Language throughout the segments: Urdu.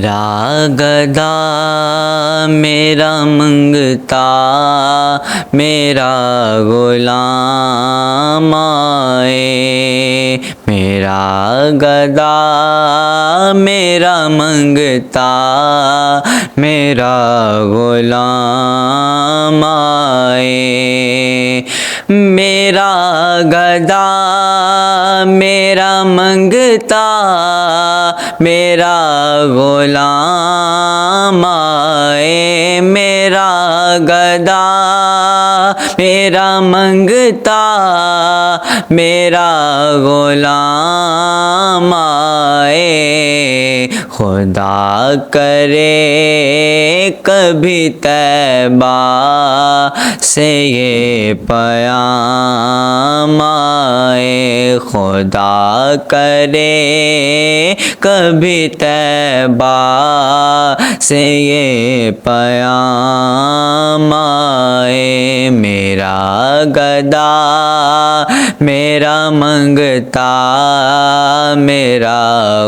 میرا گدا میرا منگتا میرا غلام آئے، میرا گدا میرا منگتا میرا غلام آئے، میرا گدا میرا منگتا میرا غلام آئے، میرا گدا میرا منگتا میرا غلام آئے، خدا کرے کبھی طیبہ سے یہ پیام آئے، خدا کرے کبھی طیبہ سے یہ پیام آئے، میرا گدا میرا منگتا میرا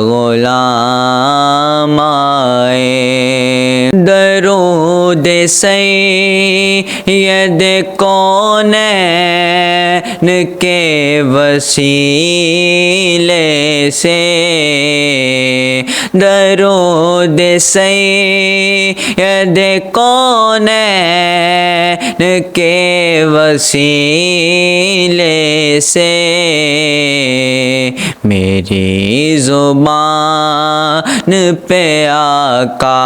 غلام آئے، درود سید کونین کے وسیلے سے، درود سید کونین کے وسیلے سے، میری زبان پہ آقا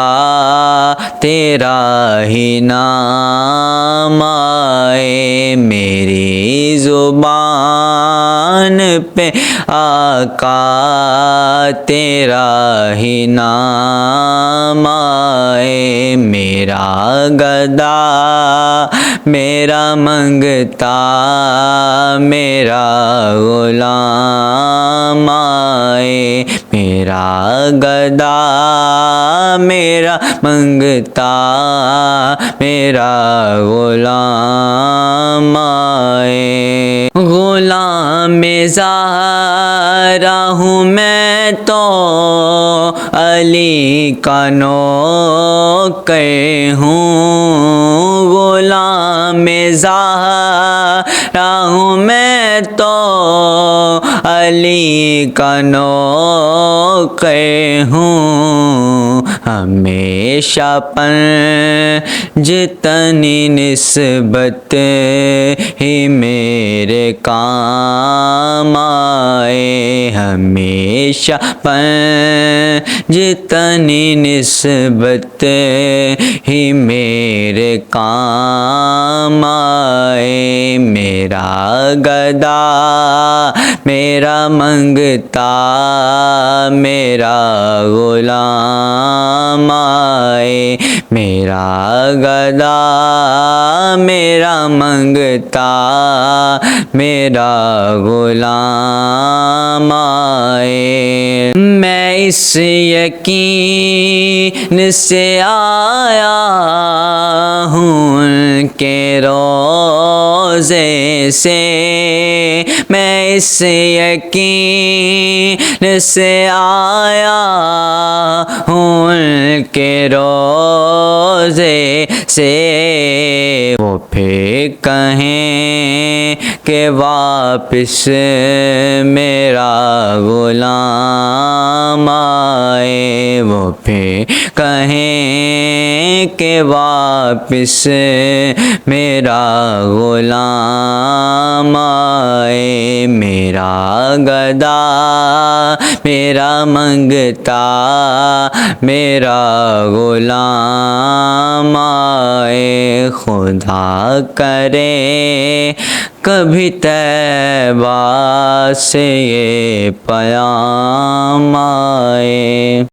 تیرا ہی نام آئے، میری زبان پہ آقا تیرا ہی نام آئے، میرا گدا میرا منگتا میرا غلام آئے، میرا گدا میرا منگتا میرا غلام آئے، غلام زہرا ہوں میں تو علی کا نوکر ہوں، غلام زہرا ہوں میں تو علی کا نوکر ہوں، ہمیشہ جتنی نسبت ہی میرے کام آئے، ہمیشہ جتنی نسبت ہی میرے کام آئے، میرا گدا میرا منگتا میرا غلام آئے، میرا گدا میرا منگتا میرا غلام آئے، میں اس یقین سے آیا ہوں ان کے روضے سے، میں اس یقین سے آیا ہوں ان کے روضے سے، وہ پھر کہیں کہ واپس میرا غلام آئے، وہ پھر کہیں کہ واپس میرا غلام آئے، میرا گدا میرا منگتا میرا غلام آئے، خدا کرے کبھی طیبہ سے یہ پیام آئے۔